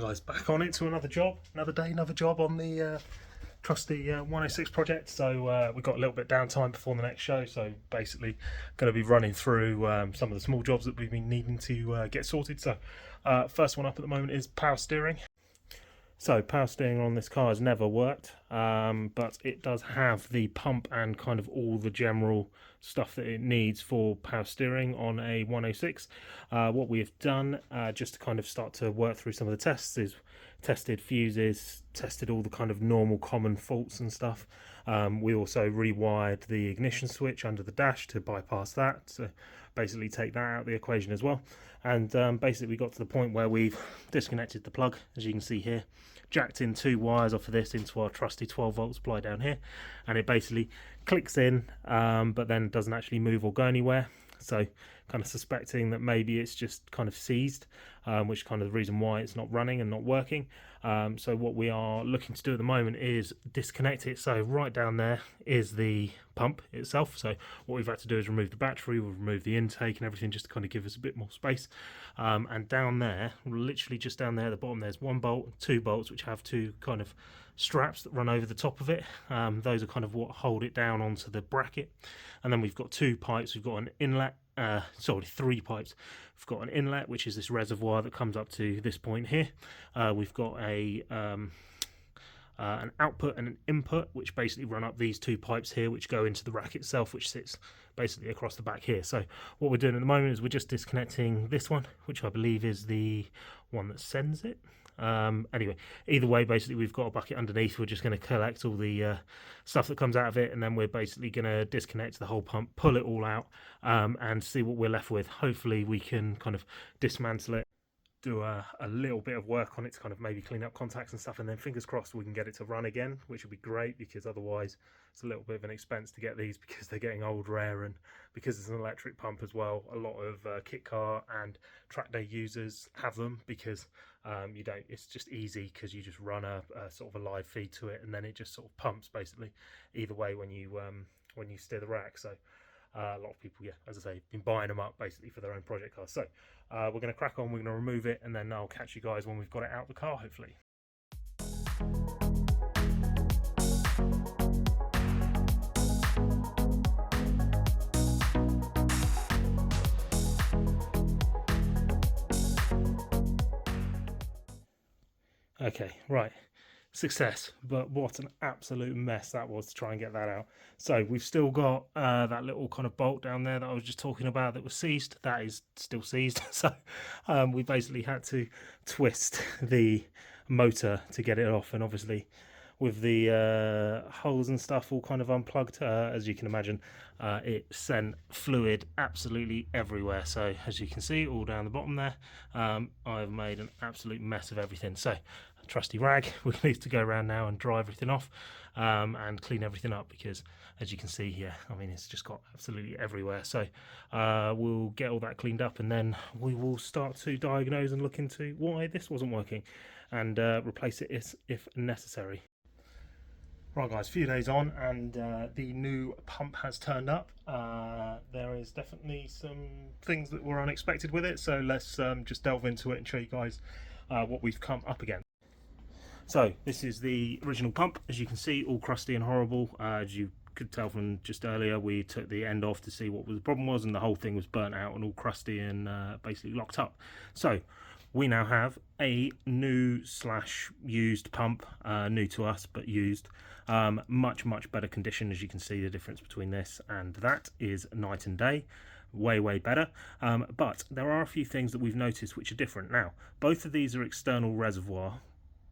Right guys, back on it to another job, another day, another job on the trusty 106 project. So we've got a little bit downtime before the next show, so basically going to be running through some of the small jobs that we've been needing to get sorted. So first one up at the moment is power steering. So power steering on this car has never worked, but it does have the pump and kind of all the general stuff that it needs for power steering on a 106. What we have done, just to kind of start to work through some of the tests, is tested fuses, tested all the kind of normal common faults and stuff. We also rewired the ignition switch under the dash to bypass that, to basically take that out of the equation as well. And basically we got to the point where we've disconnected the plug, as you can see here, jacked in two wires off of this into our trusty 12 volt supply down here, and it basically clicks in, but then doesn't actually move or go anywhere. So kind of suspecting that maybe it's just kind of seized, which is kind of the reason why it's not running and not working. So what we are looking to do at the moment is disconnect it. So right down there is the pump itself. So what we've had to do is remove the battery, we'll remove the intake and everything, just to kind of give us a bit more space. And down there, literally just down there at the bottom, there's one bolt, two bolts, which have two kind of straps that run over the top of it. Those are kind of what hold it down onto the bracket. And then we've got two pipes. We've got an inlet, three pipes. We've got an inlet, which is this reservoir that comes up to this point here. We've got an output and an input, which basically run up these two pipes here, which go into the rack itself, which sits basically across the back here. So what we're doing at the moment is we're just disconnecting this one, which I believe is the one that sends it. Anyway, either way, basically we've got a bucket underneath. We're just going to collect all the stuff that comes out of it, and then we're basically going to disconnect the whole pump, pull it all out, and see what we're left with. Hopefully we can kind of dismantle it, do a little bit of work on it to kind of maybe clean up contacts and stuff, and then fingers crossed we can get it to run again, which would be great, because otherwise it's a little bit of an expense to get these, because they're getting old, rare, and because it's an electric pump as well, a lot of kit car and track day users have them, because you don't, it's just easy because you just run a sort of a live feed to it, and then it just sort of pumps basically either way when you steer the rack. So a lot of people, yeah, as I say, been buying them up basically for their own project cars. So we're going to crack on, we're going to remove it, and then I'll catch you guys when we've got it out of the car, hopefully. Okay, right. Success, but what an absolute mess that was to try and get that out. So we've still got that little kind of bolt down there that I was just talking about that was seized. That is still seized. So we basically had to twist the motor to get it off, and obviously with the holes and stuff all kind of unplugged, as you can imagine, it sent fluid absolutely everywhere. So as you can see, all down the bottom there, I've made an absolute mess of everything. So trusty rag, we need to go around now and dry everything off, and clean everything up, because as you can see here, I mean, it's just got absolutely everywhere. So we'll get all that cleaned up, and then we will start to diagnose and look into why this wasn't working, and replace it if necessary. Right guys, a few days on, and the new pump has turned up. There is definitely some things that were unexpected with it, so let's just delve into it and show you guys what we've come up against. So this is the original pump, as you can see, all crusty and horrible. As you could tell from just earlier, we took the end off to see what the problem was, and the whole thing was burnt out and all crusty and basically locked up. So we now have a new / used pump, new to us but used, much better condition. As you can see, the difference between this and that is night and day. Way better, but there are a few things that we've noticed which are different. Now, both of these are external reservoir.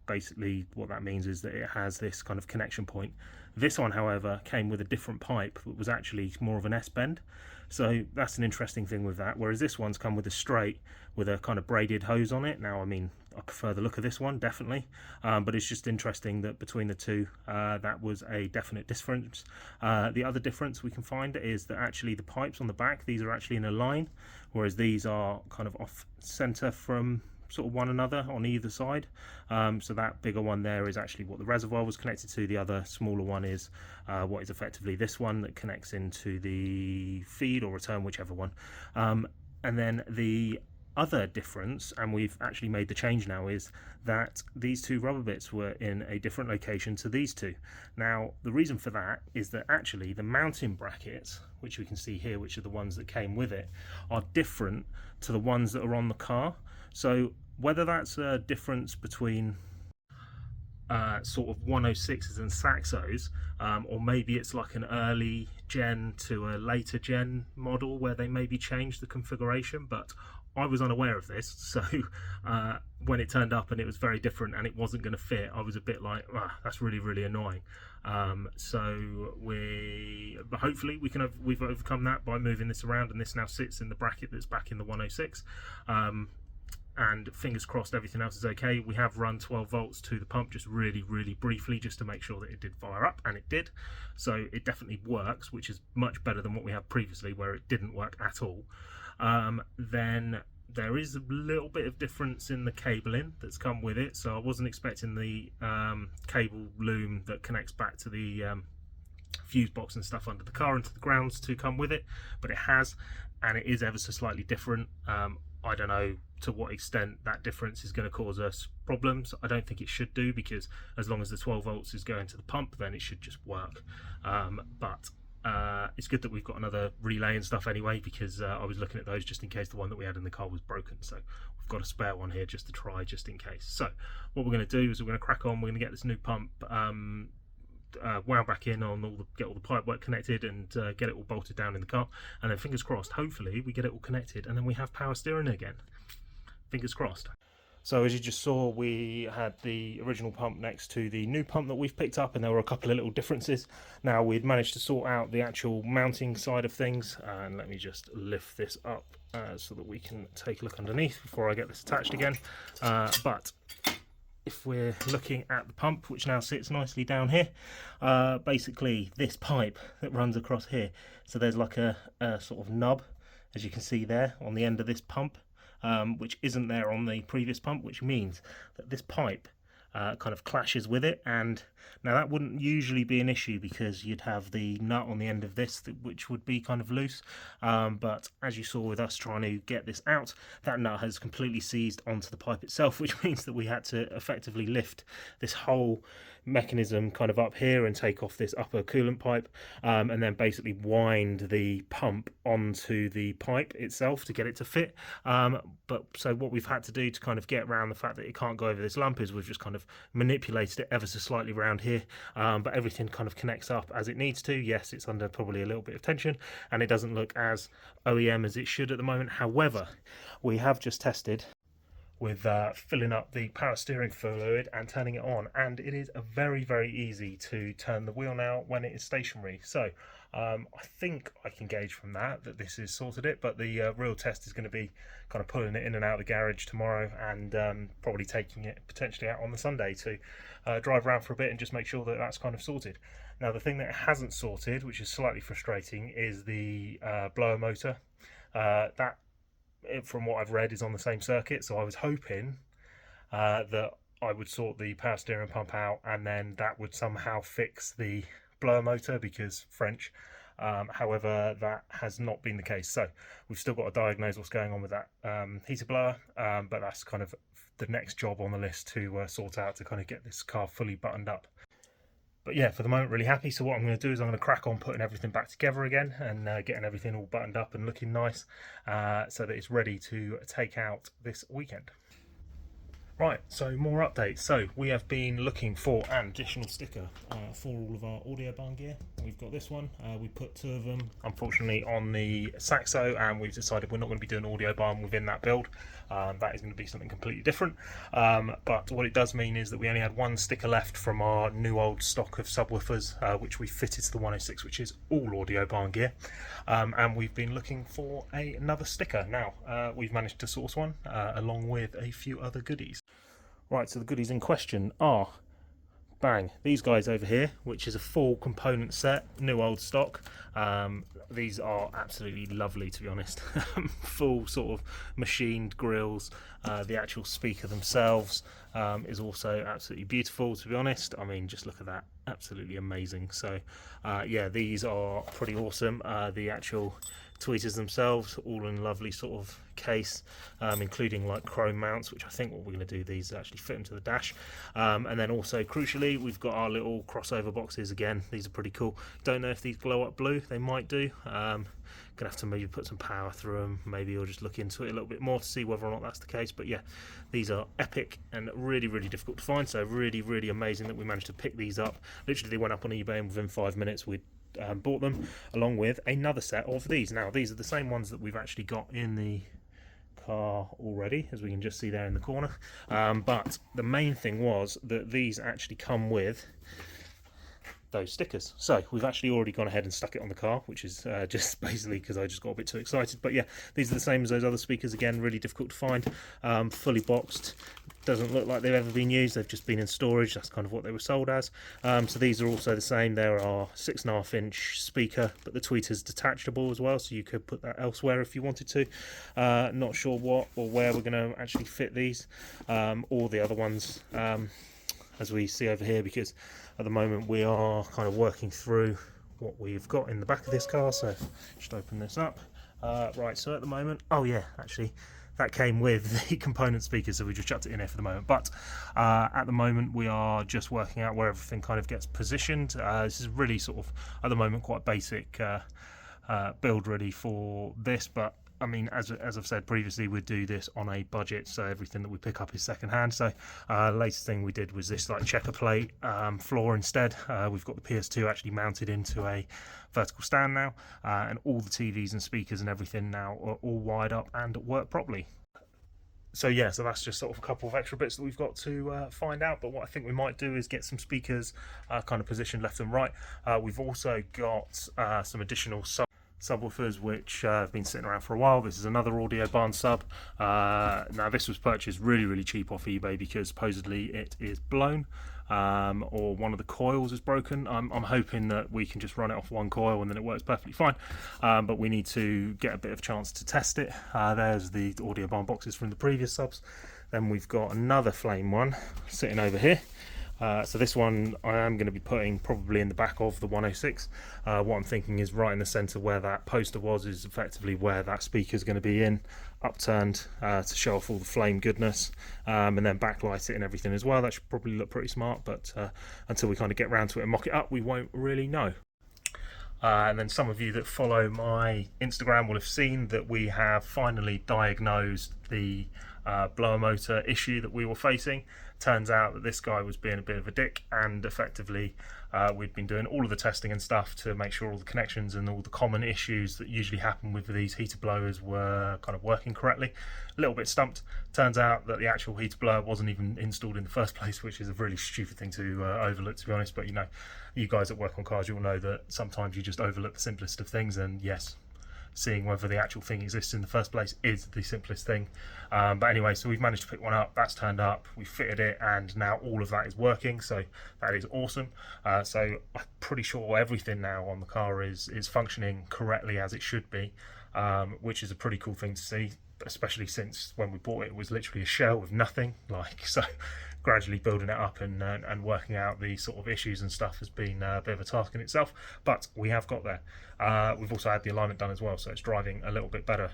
Basically what that means is that it has this kind of connection point. This one, however, came with a different pipe that was actually more of an S-bend, so that's an interesting thing with that, whereas this one's come with a straight with a kind of braided hose on it. Now, I mean, I prefer the look of this one, definitely, but it's just interesting that between the two, that was a definite difference. The other difference we can find is that actually the pipes on the back, these are actually in a line, whereas these are kind of off center from sort of one another on either side. So that bigger one there is actually what the reservoir was connected to. The other smaller one is what is effectively this one that connects into the feed or return, whichever one. And then the other difference, and we've actually made the change now, is that these two rubber bits were in a different location to these two. Now the reason for that is that actually the mounting brackets, which we can see here, which are the ones that came with it, are different to the ones that are on the car. So whether that's a difference between sort of 106s and saxos, or maybe it's like an early gen to a later gen model where they maybe changed the configuration, but I was unaware of this, so when it turned up and it was very different and it wasn't going to fit, I was a bit like, that's really annoying. So hopefully we've overcome that by moving this around, and this now sits in the bracket that's back in the 106. And fingers crossed everything else is okay. We have run 12 volts to the pump just really briefly, just to make sure that it did fire up, and it did. So it definitely works, which is much better than what we had previously where it didn't work at all. Then there is a little bit of difference in the cabling that's come with it, so I wasn't expecting the cable loom that connects back to the fuse box and stuff under the car and to the grounds to come with it, but it has, and it is ever so slightly different. I don't know to what extent that difference is going to cause us problems. I don't think it should do, because as long as the 12 volts is going to the pump, then it should just work. But it's good that we've got another relay and stuff anyway, because I was looking at those just in case the one that we had in the car was broken. So we've got a spare one here just to try, just in case. So what we're going to do is we're going to crack on. We're going to get this new pump wound back in on get all the pipe work connected, and get it all bolted down in the car, and then fingers crossed hopefully we get it all connected and then we have power steering again. Fingers crossed. So as you just saw, we had the original pump next to the new pump that we've picked up, and there were a couple of little differences. Now we'd managed to sort out the actual mounting side of things, and let me just lift this up so that we can take a look underneath before I get this attached again. But if we're looking at the pump, which now sits nicely down here, basically this pipe that runs across here, so there's like a sort of nub, as you can see there on the end of this pump, which isn't there on the previous pump, which means that this pipe kind of clashes with it. And now that wouldn't usually be an issue, because you'd have the nut on the end of this which would be kind of loose, but as you saw with us trying to get this out, that nut has completely seized onto the pipe itself, which means that we had to effectively lift this whole mechanism kind of up here and take off this upper coolant pipe, and then basically wind the pump onto the pipe itself to get it to fit. But so what we've had to do to kind of get around the fact that it can't go over this lump is we've just kind of manipulated it ever so slightly around here, but everything kind of connects up as it needs to. Yes, it's under probably a little bit of tension and it doesn't look as OEM as it should at the moment. However, we have just tested with filling up the power steering fluid and turning it on, and it is very easy to turn the wheel now when it is stationary. So I think I can gauge from that this is sorted it, but the real test is going to be kind of pulling it in and out of the garage tomorrow, and probably taking it potentially out on the Sunday to drive around for a bit and just make sure that that's kind of sorted. Now the thing that it hasn't sorted, which is slightly frustrating, is the blower motor. That, from what I've read, is on the same circuit, so I was hoping that I would sort the power steering pump out and then that would somehow fix the blower motor, because French. However, that has not been the case, so we've still got to diagnose what's going on with that heater blower, but that's kind of the next job on the list to sort out, to kind of get this car fully buttoned up. But yeah, for the moment, really happy. So what I'm going to do is I'm going to crack on putting everything back together again, and getting everything all buttoned up and looking nice, so that it's ready to take out this weekend. Right, so more updates. So we have been looking for an additional sticker for all of our audio barn gear. We've got this one. We put 2 of them, unfortunately, on the saxo, and we've decided we're not going to be doing audio barn within that build. That is going to be something completely different. But what it does mean is that we only had 1 sticker left from our new old stock of subwoofers, which we fitted to the 106, which is all audio barn gear. And we've been looking for another sticker. Now, we've managed to source one, along with a few other goodies. Right, so the goodies in question are, bang, these guys over here, which is a full component set, new old stock. These are absolutely lovely, to be honest. Full sort of machined grills. The actual speaker themselves is also absolutely beautiful, to be honest. I mean, just look at that, absolutely amazing. So yeah, these are pretty awesome. The actual tweeters themselves, all in lovely sort of case, including like chrome mounts, which I think what we're going to do, these actually fit into the dash. And then also crucially, we've got our little crossover boxes. Again, these are pretty cool. Don't know if these glow up blue, they might do. Gonna have to maybe put some power through them, maybe, or just look into it a little bit more to see whether or not that's the case. But yeah, these are epic and really difficult to find, so really amazing that we managed to pick these up. Literally, they went up on eBay and within 5 minutes we bought them, along with another set of these. Now these are the same ones that we've actually got in the car already, as we can just see there in the corner, but the main thing was that these actually come with those stickers. So we've actually already gone ahead and stuck it on the car, which is just basically because I just got a bit too excited. But yeah, these are the same as those other speakers. Again, really difficult to find, fully boxed. Doesn't look like they've ever been used, they've just been in storage. That's kind of what they were sold as. So these are also the same. There are 6.5-inch speaker, but the tweeter's detachable as well, so you could put that elsewhere if you wanted to. Not sure what or where we're going to actually fit these, or the other ones, as we see over here, because at the moment we are kind of working through what we've got in the back of this car. So just open this up. Right, so at the moment, oh yeah, actually that came with the component speakers, so we just chucked it in here for the moment. But at the moment we are just working out where everything kind of gets positioned. This is really sort of at the moment quite basic build ready for this, but I mean, as I've said previously, we do this on a budget, so everything that we pick up is second hand. So latest thing we did was this like checker plate floor instead. We've got the PS2 actually mounted into a vertical stand now, and all the TVs and speakers and everything now are all wired up and work properly. So yeah, so that's just sort of a couple of extra bits that we've got to find out. But what I think we might do is get some speakers kind of positioned left and right. We've also got some additional subwoofers which have been sitting around for a while. This is another audio barn sub. Now this was purchased really cheap off eBay because supposedly it is blown, or one of the coils is broken. I'm hoping that we can just run it off one coil and then it works perfectly fine, but we need to get a bit of chance to test it. There's the audio barn boxes from the previous subs. Then we've got another flame one sitting over here. So this one I am going to be putting probably in the back of the 106. What I'm thinking is right in the centre where that poster was is effectively where that speaker is going to be in, upturned to show off all the flame goodness, and then backlight it and everything as well. That should probably look pretty smart, but until we kind of get round to it and mock it up, we won't really know. And then some of you that follow my Instagram will have seen that we have finally diagnosed the blower motor issue that we were facing. Turns out that this guy was being a bit of a dick, and effectively we'd been doing all of the testing and stuff to make sure all the connections and all the common issues that usually happen with these heater blowers were kind of working correctly. A little bit stumped. Turns out that the actual heater blower wasn't even installed in the first place, which is a really stupid thing to overlook, to be honest. But you know, you guys that work on cars, you'll know that sometimes you just overlook the simplest of things, and yes, seeing whether the actual thing exists in the first place is the simplest thing. But anyway, so we've managed to pick one up, that's turned up, we fitted it, and now all of that is working, so that is awesome. So I'm pretty sure everything now on the car is functioning correctly as it should be, which is a pretty cool thing to see, especially since when we bought it, it was literally a shell with nothing, like, so gradually building it up and working out the sort of issues and stuff has been a bit of a task in itself, but we have got there. We've also had the alignment done as well, so it's driving a little bit better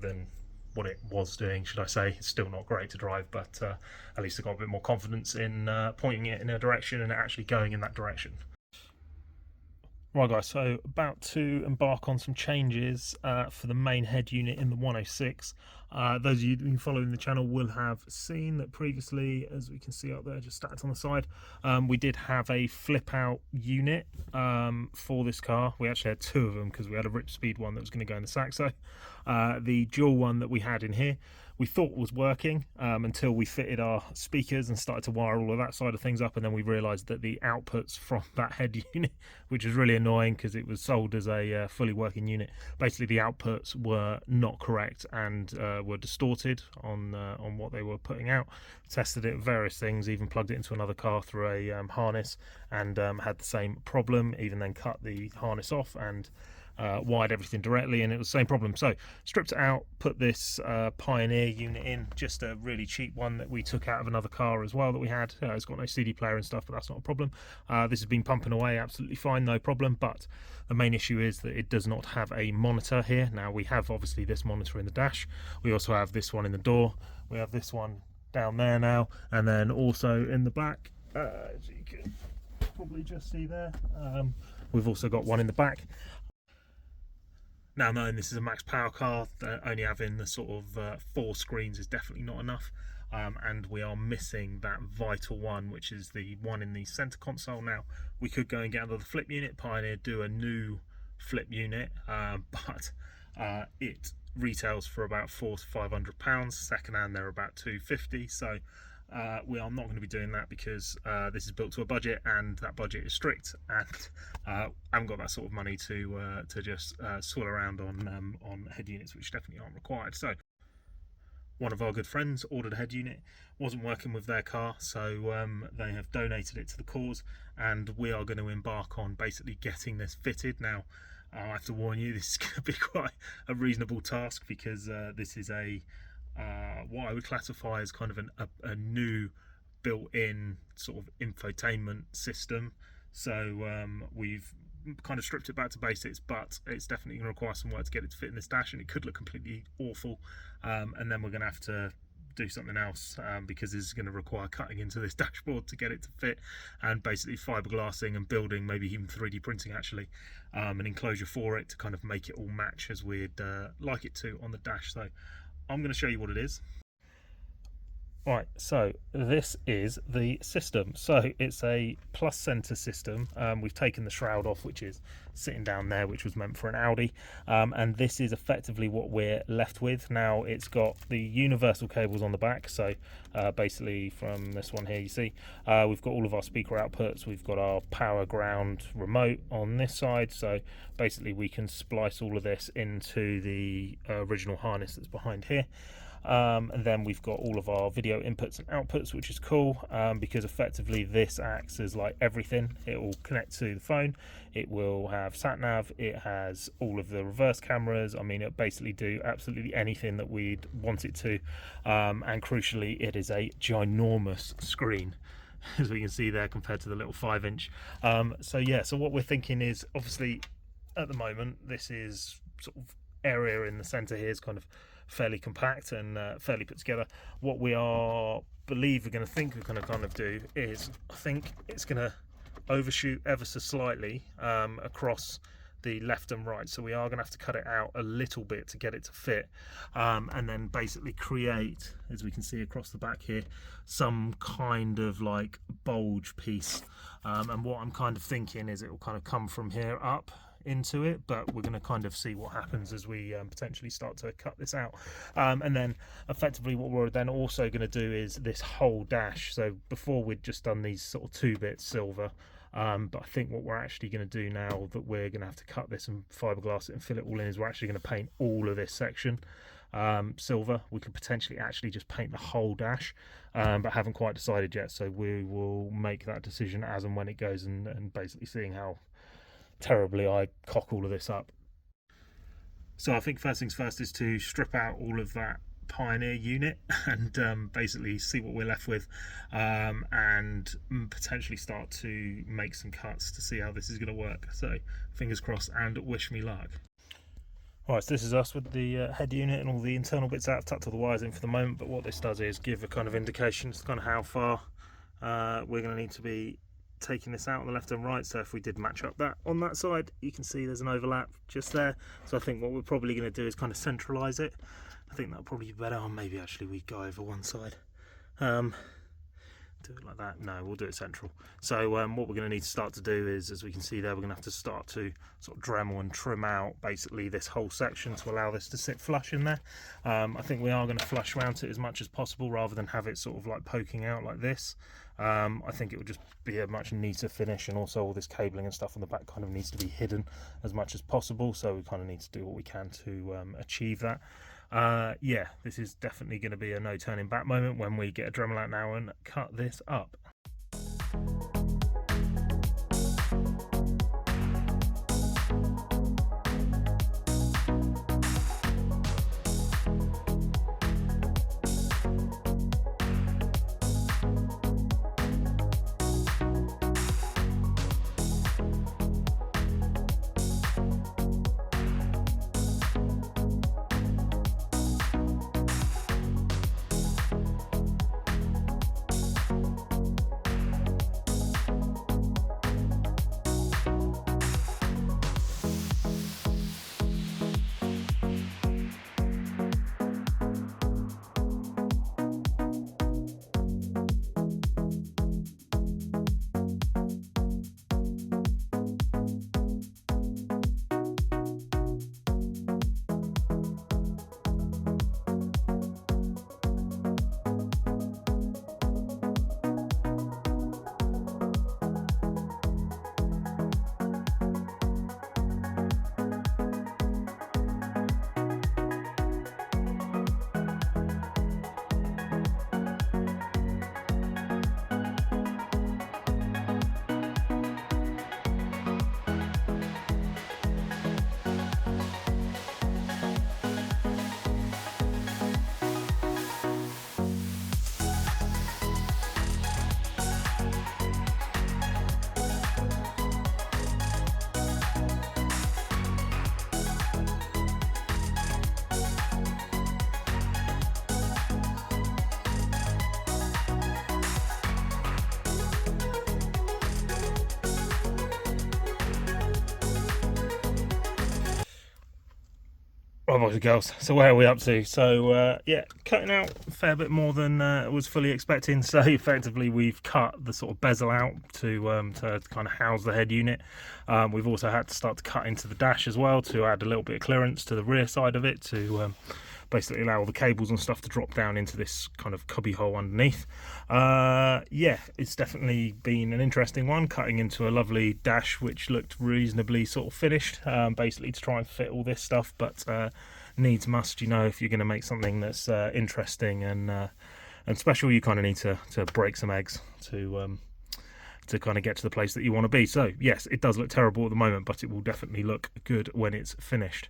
than what it was doing, should I say. It's still not great to drive, but at least I've got a bit more confidence in pointing it in a direction and actually going in that direction. Right guys, so about to embark on some changes for the main head unit in the 106. Those of you who following the channel will have seen that previously, as we can see up there, just stacked on the side, we did have a flip out unit for this car. We actually had two of them because we had a Rip Speed one that was going to go in the Saxo. The dual one that we had in here we thought was working until we fitted our speakers and started to wire all of that side of things up, and then we realized that the outputs from that head unit, which was really annoying because it was sold as a fully working unit, basically the outputs were not correct and were distorted on what they were putting out. Tested it, various things, even plugged it into another car through a harness, and had the same problem. Even then cut the harness off and wired everything directly, and it was the same problem. So stripped it out, put this Pioneer unit in, just a really cheap one that we took out of another car as well that we had. It's got no CD player and stuff, but that's not a problem. This has been pumping away absolutely fine, no problem, but the main issue is that it does not have a monitor here. Now we have obviously this monitor in the dash, we also have this one in the door, we have this one down there now, and then also in the back, as you can probably just see there, we've also got one in the back. Now, knowing this is a max power car, only having the sort of 4 screens is definitely not enough, and we are missing that vital one, which is the one in the center console. Now we could go and get another flip unit, Pioneer do a new flip unit, but it retails for about £400 to £500. Second hand they're about £250, so we are not going to be doing that, because this is built to a budget, and that budget is strict, and I haven't got that sort of money to just swill around on head units, which definitely aren't required. So one of our good friends ordered a head unit, wasn't working with their car, so they have donated it to the cause, and we are going to embark on basically getting this fitted. Now I have to warn you, this is going to be quite a reasonable task, because this is a what I would classify as kind of a new built-in sort of infotainment system. So we've kind of stripped it back to basics, but it's definitely going to require some work to get it to fit in this dash, and it could look completely awful, and then we're going to have to do something else, because this is going to require cutting into this dashboard to get it to fit, and basically fiberglassing and building, maybe even 3D printing actually, an enclosure for it to kind of make it all match as we'd like it to on the dash. So I'm going to show you what it is. Right, so this is the system. So it's a plus center system. We've taken the shroud off, which is sitting down there, which was meant for an Audi, and this is effectively what we're left with. Now it's got the universal cables on the back, so basically from this one here you see we've got all of our speaker outputs, we've got our power ground remote on this side, so basically we can splice all of this into the original harness that's behind here. And then we've got all of our video inputs and outputs, which is cool, because effectively this acts as like everything. It will connect to the phone, it will have sat nav, it has all of the reverse cameras. I mean, it basically do absolutely anything that we'd want it to, and crucially it is a ginormous screen, as we can see there, compared to the little 5-inch. So yeah, so what we're thinking is, obviously at the moment this is sort of area in the center here is kind of fairly compact and fairly put together. What we believe we're going to kind of do is, I think it's going to overshoot ever so slightly across the left and right, so we are going to have to cut it out a little bit to get it to fit, and then basically create, as we can see across the back here, some kind of like bulge piece, and what I'm kind of thinking is it will kind of come from here up into it, but we're going to kind of see what happens as we potentially start to cut this out, and then effectively what we're then also going to do is this whole dash. So before we'd just done these sort of 2-bit silver, but I think what we're actually going to do now that we're going to have to cut this and fiberglass it and fill it all in is we're actually going to paint all of this section silver. We could potentially actually just paint the whole dash, but haven't quite decided yet, so we will make that decision as and when it goes, and basically seeing how terribly I cock all of this up. So I think first things first is to strip out all of that Pioneer unit and basically see what we're left with, and potentially start to make some cuts to see how this is going to work. So fingers crossed and wish me luck. Right, so this is us with the head unit and all the internal bits out, tucked all the wires in for the moment, but what this does is give a kind of indication as to kind of how far we're going to need to be taking this out on the left and right. So if we did match up that on that side, you can see there's an overlap just there. So I think what we're probably going to do is kind of centralize it. I think that'll probably be better. Or maybe actually we go over one side, do it like that. No, we'll do it central. So what we're going to need to start to do is, as we can see there, we're going to have to start to sort of Dremel and trim out basically this whole section to allow this to sit flush in there. I think we are going to flush mount it as much as possible rather than have it sort of like poking out like this. I think it would just be a much neater finish, and also all this cabling and stuff on the back kind of needs to be hidden as much as possible, so we kind of need to do what we can to achieve that. Yeah, this is definitely going to be a no turning back moment when we get a Dremel out now and cut this up. Right, boys and girls, so where are we up to? So yeah, cutting out a fair bit more than was fully expecting. So effectively we've cut the sort of bezel out to kind of house the head unit. We've also had to start to cut into the dash as well to add a little bit of clearance to the rear side of it to basically allow all the cables and stuff to drop down into this kind of cubby hole underneath. Yeah, it's definitely been an interesting one, cutting into a lovely dash which looked reasonably sort of finished, basically to try and fit all this stuff, but needs must, you know, if you're going to make something that's interesting and special, you kind of need to break some eggs to kind of get to the place that you want to be. So yes, it does look terrible at the moment, but it will definitely look good when it's finished.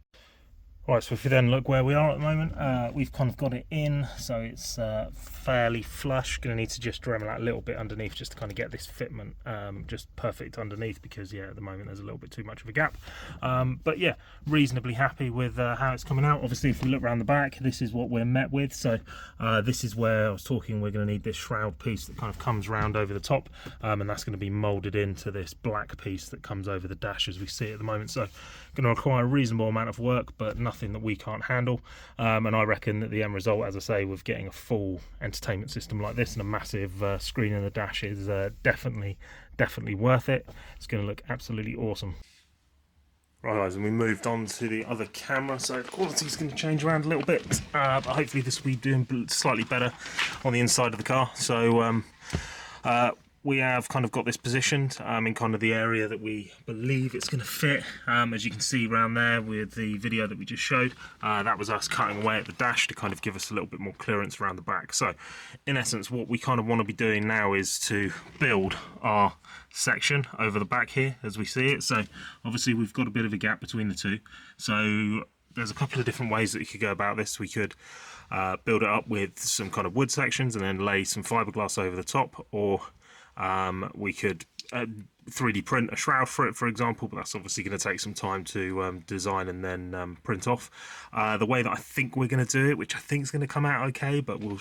Right, so if we then look where we are at the moment, we've kind of got it in, so it's fairly flush. Going to need to just Dremel that a little bit underneath just to kind of get this fitment just perfect underneath, because yeah, at the moment there's a little bit too much of a gap. But yeah, reasonably happy with how it's coming out. Obviously, if we look around the back, this is what we're met with. So this is where I was talking, we're going to need this shroud piece that kind of comes round over the top, and that's going to be moulded into this black piece that comes over the dash as we see it at the moment. So going to require a reasonable amount of work, but nothing that we can't handle, and I reckon that the end result, as I say, with getting a full entertainment system like this and a massive screen in the dash is definitely worth it. It's going to look absolutely awesome. Right guys, and we moved on to the other camera, so the quality is going to change around a little bit, but hopefully this will be doing slightly better on the inside of the car. So we have kind of got this positioned in kind of the area that we believe it's going to fit. As you can see around there with the video that we just showed, that was us cutting away at the dash to kind of give us a little bit more clearance around the back. So in essence, what we kind of want to be doing now is to build our section over the back here as we see it. So obviously we've got a bit of a gap between the two, so there's a couple of different ways that you could go about this. We could build it up with some kind of wood sections and then lay some fiberglass over the top, or we could 3D print a shroud for it, for example, but that's obviously going to take some time to design and then print off. The way that I think we're going to do it, which I think is going to come out okay, but we're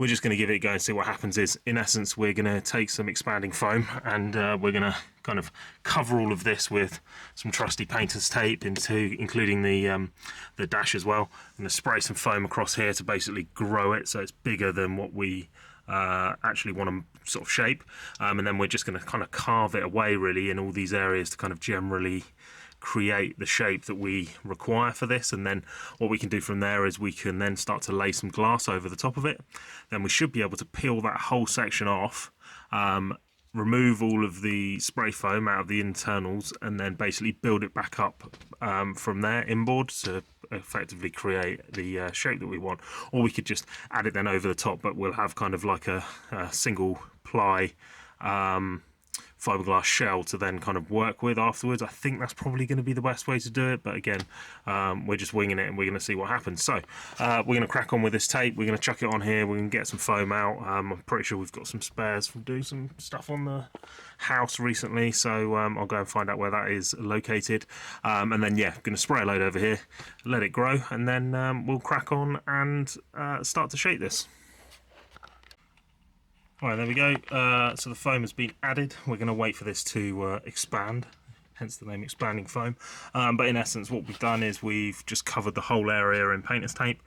just going to give it a go and see what happens, is in essence we're going to take some expanding foam and we're going to kind of cover all of this with some trusty painter's tape, including the dash as well. I'm going to spray some foam across here to basically grow it so it's bigger than what we actually want to sort of shape, and then we're just going to kind of carve it away really in all these areas to kind of generally create the shape that we require for this. And then what we can do from there is we can then start to lay some glass over the top of it. Then we should be able to peel that whole section off, remove all of the spray foam out of the internals, and then basically build it back up from there inboard to effectively create the shape that we want. Or we could just add it then over the top, but we'll have kind of like a single ply fiberglass shell to then kind of work with afterwards. I think that's probably going to be the best way to do it, but again, we're just winging it and we're going to see what happens. So we're going to crack on with this tape, we're going to chuck it on here, we're going to get some foam out. I'm pretty sure we've got some spares from doing some stuff on the house recently, so I'll go and find out where that is located, and then yeah, I'm going to spray a load over here, let it grow, and then we'll crack on and start to shape this. Alright, there we go. So the foam has been added. We're going to wait for this to expand, hence the name expanding foam. But in essence, what we've done is we've just covered the whole area in painter's tape,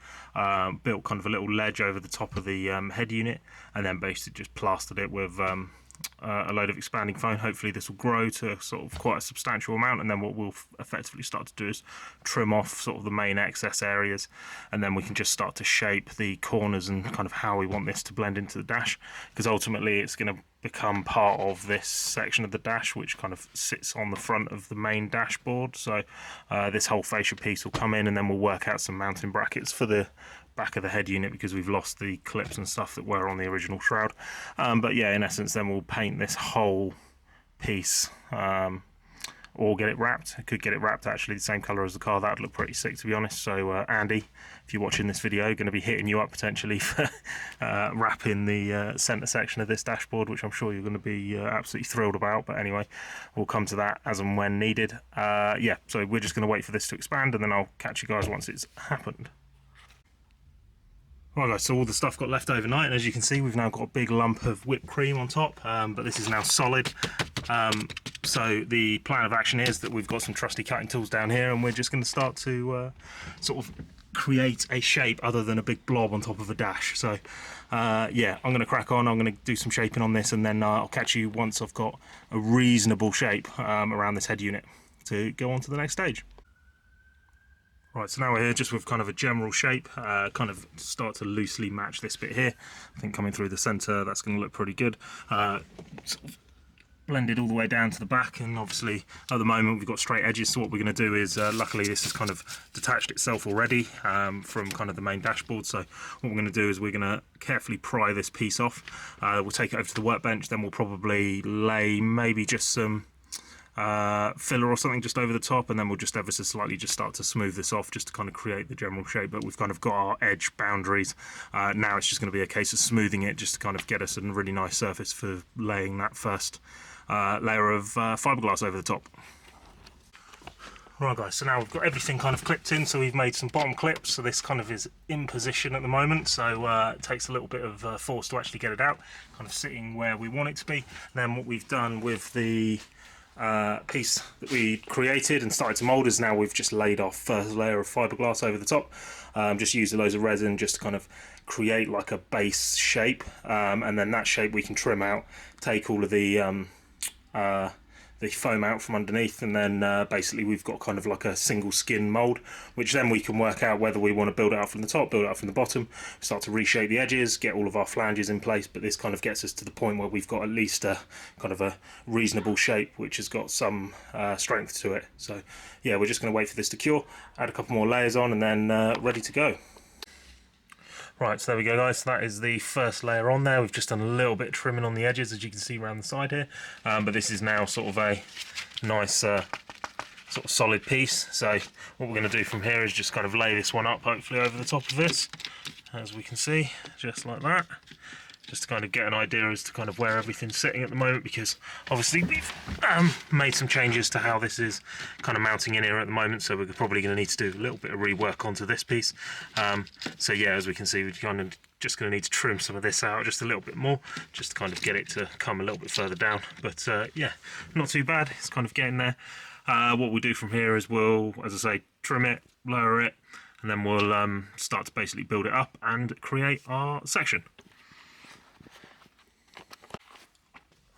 built kind of a little ledge over the top of the head unit, and then basically just plastered it with a load of expanding foam. Hopefully this will grow to sort of quite a substantial amount, and then what we'll effectively start to do is trim off sort of the main excess areas, and then we can just start to shape the corners and kind of how we want this to blend into the dash, because ultimately it's going to become part of this section of the dash which kind of sits on the front of the main dashboard. So this whole fascia piece will come in, and then we'll work out some mounting brackets for the back of the head unit because we've lost the clips and stuff that were on the original shroud. But yeah, in essence then we'll paint this whole piece, or get it wrapped. I could get it wrapped actually the same colour as the car. That would look pretty sick, to be honest. So Andy, if you're watching this video, going to be hitting you up potentially for wrapping the centre section of this dashboard, which I'm sure you're going to be absolutely thrilled about. But anyway, we'll come to that as and when needed. Yeah, so we're just going to wait for this to expand, and then I'll catch you guys once it's happened. Right guys, so all the stuff got left overnight, and as you can see we've now got a big lump of whipped cream on top, but this is now solid. So the plan of action is that we've got some trusty cutting tools down here, and we're just going to start to sort of create a shape other than a big blob on top of a dash. So yeah, I'm going to crack on. I'm going to do some shaping on this, and then I'll catch you once I've got a reasonable shape around this head unit to go on to the next stage. Right, so now we're here just with kind of a general shape, kind of start to loosely match this bit here. I think coming through the centre, that's going to look pretty good. Sort of blended all the way down to the back, and obviously at the moment we've got straight edges, so what we're going to do is, luckily this has kind of detached itself already from kind of the main dashboard, so what we're going to do is we're going to carefully pry this piece off. We'll take it over to the workbench, then we'll probably lay maybe just some filler or something just over the top, and then we'll just ever so slightly just start to smooth this off just to kind of create the general shape. But we've kind of got our edge boundaries. Now it's just going to be a case of smoothing it just to kind of get us a really nice surface for laying that first layer of fiberglass over the top. Right guys, so now we've got everything kind of clipped in, so we've made some bottom clips, so this kind of is in position at the moment, so it takes a little bit of force to actually get it out, kind of sitting where we want it to be. And then what we've done with the piece that we created and started to mould is now we've just laid our first layer of fiberglass over the top. Just used loads of resin just to kind of create like a base shape, and then that shape we can trim out, take all of the foam out from underneath, and then basically we've got kind of like a single skin mould, which then we can work out whether we want to build it up from the top, build it up from the bottom, start to reshape the edges, get all of our flanges in place. But this kind of gets us to the point where we've got at least a kind of a reasonable shape which has got some strength to it. So yeah, we're just going to wait for this to cure, add a couple more layers on, and then ready to go. Right, so there we go guys, so that is the first layer on there. We've just done a little bit of trimming on the edges, as you can see around the side here, but this is now sort of a nice sort of solid piece. So what we're going to do from here is just kind of lay this one up, hopefully over the top of this, as we can see, just like that, just to kind of get an idea as to kind of where everything's sitting at the moment, because obviously we've made some changes to how this is kind of mounting in here at the moment, so we're probably going to need to do a little bit of rework onto this piece. So yeah, as we can see, we're kind of just going to need to trim some of this out just a little bit more, just to kind of get it to come a little bit further down. But yeah, not too bad, it's kind of getting there. What we'll do from here is we'll, as I say, trim it, lower it, and then we'll start to basically build it up and create our section.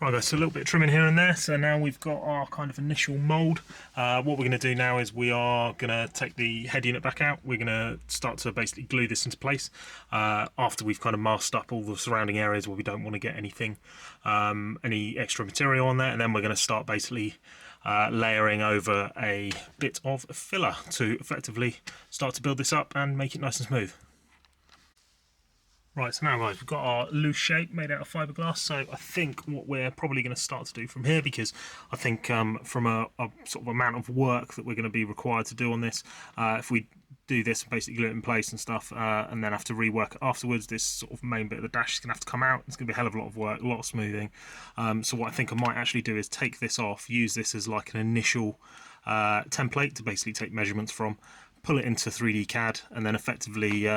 Right guys, so a little bit of trimming here and there, so now we've got our kind of initial mould. What we're going to do now is we are going to take the head unit back out. We're going to start to basically glue this into place after we've kind of masked up all the surrounding areas where we don't want to get anything, any extra material on there, and then we're going to start basically layering over a bit of filler to effectively start to build this up and make it nice and smooth. Right, so now guys, we've got our loose shape made out of fiberglass, so I think what we're probably going to start to do from here, because I think from a sort of amount of work that we're going to be required to do on this, if we do this and basically glue it in place and stuff, and then have to rework it afterwards, this sort of main bit of the dash is going to have to come out. It's going to be a hell of a lot of work, a lot of smoothing. So what I think I might actually do is take this off, use this as like an initial template to basically take measurements from, pull it into 3D CAD, and then effectively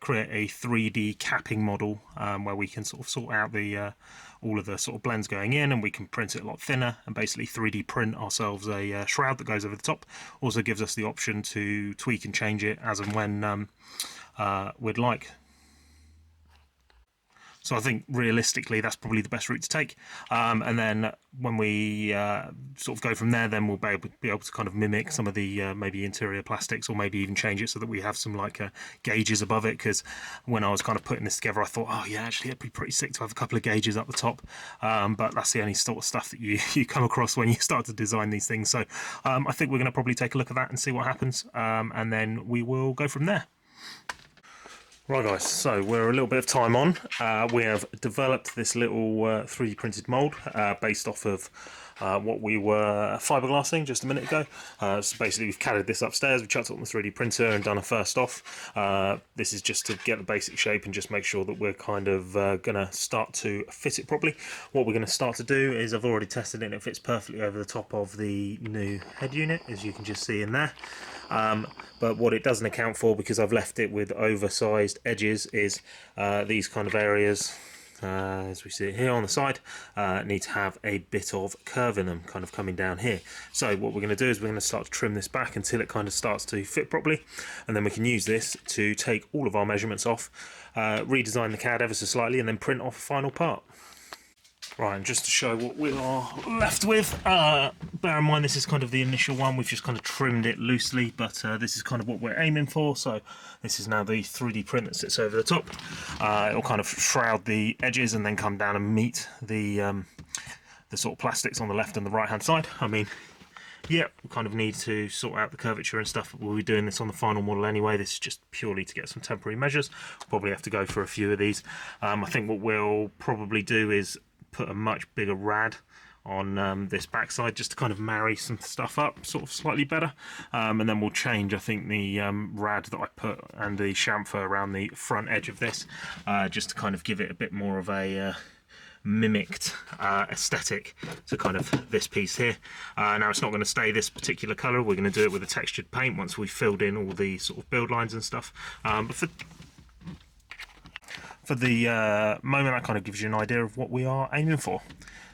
create a 3D capping model where we can sort of sort out the all of the sort of blends going in, and we can print it a lot thinner and basically 3D print ourselves a shroud that goes over the top. Also gives us the option to tweak and change it as and when we'd like. So I think realistically that's probably the best route to take, and then when we sort of go from there, then we'll be able to kind of mimic some of the maybe interior plastics, or maybe even change it so that we have some like gauges above it, because when I was kind of putting this together I thought, oh yeah, actually it'd be pretty sick to have a couple of gauges up the top, but that's the only sort of stuff that you come across when you start to design these things. So I think we're going to probably take a look at that and see what happens, and then we will go from there. Right guys, so we're a little bit of time on. We have developed this little 3D printed mould based off of what we were fiberglassing just a minute ago. So basically we've carried this upstairs, we chucked it on the 3D printer and done a first off. This is just to get the basic shape and just make sure that we're kind of going to start to fit it properly. What we're going to start to do is, I've already tested it and it fits perfectly over the top of the new head unit, as you can just see in there. But what it doesn't account for, because I've left it with oversized edges, is these kind of areas as we see it here on the side, need to have a bit of curve in them, kind of coming down here. So what we're going to do is we're going to start to trim this back until it kind of starts to fit properly, and then we can use this to take all of our measurements off, redesign the CAD ever so slightly, and then print off a final part. Right, and just to show what we are left with, bear in mind this is kind of the initial one, we've just kind of trimmed it loosely, but this is kind of what we're aiming for. So this is now the 3D print that sits over the top. It'll kind of shroud the edges and then come down and meet the sort of plastics on the left and the right hand side. I mean, yeah, we kind of need to sort out the curvature and stuff, but we'll be doing this on the final model anyway. This is just purely to get some temporary measures. We'll probably have to go for a few of these. I think what we'll probably do is put a much bigger rad on this backside just to kind of marry some stuff up sort of slightly better, and then we'll change, I think, the rad that I put and the chamfer around the front edge of this, just to kind of give it a bit more of a mimicked aesthetic to kind of this piece here. Now it's not going to stay this particular colour, we're going to do it with a textured paint once we've filled in all the sort of build lines and stuff, but for the moment that kind of gives you an idea of what we are aiming for.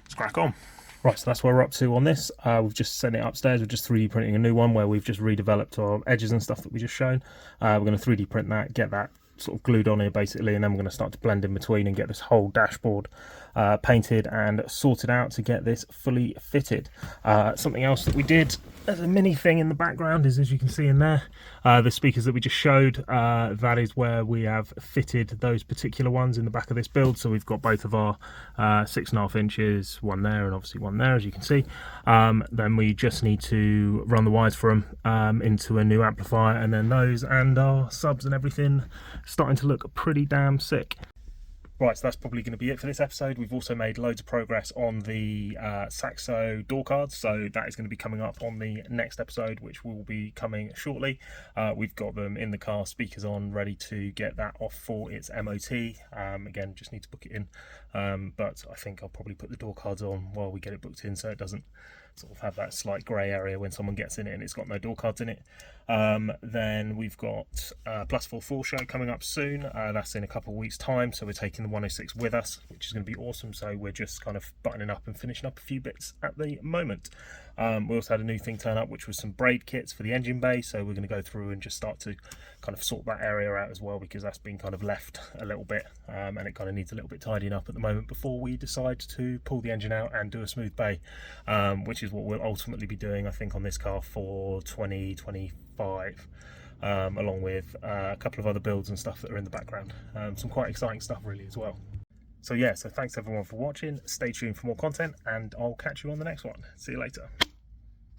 Let's crack on. Right, so that's where we're up to on this. We've just sent it upstairs. We're just 3D printing a new one where we've just redeveloped our edges and stuff that we just shown. We're going to 3D print that, get that sort of glued on here basically, and then we're going to start to blend in between and get this whole dashboard painted and sorted out to get this fully fitted. Something else that we did as a mini thing in the background is, as you can see in there, the speakers that we just showed, that is where we have fitted those particular ones in the back of this build. So we've got both of our 6.5 inches, one there and obviously one there, as you can see. Then we just need to run the wires for them into a new amplifier, and then those and our subs and everything starting to look pretty damn sick. Right, so that's probably going to be it for this episode. We've also made loads of progress on the saxo door cards, so that is going to be coming up on the next episode, which will be coming shortly. We've got them in the car, speakers on, ready to get that off for its MOT. Again, just need to book it in, but I think I'll probably put the door cards on while we get it booked in, so it doesn't sort of have that slight grey area when someone gets in it and it's got no door cards in it. Then we've got Plus 44 show coming up soon. That's in a couple of weeks time, so we're taking the 106 with us, which is going to be awesome. So we're just kind of buttoning up and finishing up a few bits at the moment. We also had a new thing turn up, which was some braid kits for the engine bay, so we're going to go through and just start to kind of sort that area out as well, because that's been kind of left a little bit, and it kind of needs a little bit tidying up at the moment before we decide to pull the engine out and do a smooth bay, which is what we'll ultimately be doing, I think, on this car for 2025, along with a couple of other builds and stuff that are in the background. Some quite exciting stuff really as well. So yeah, so thanks everyone for watching. Stay tuned for more content, and I'll catch you on the next one. See you later.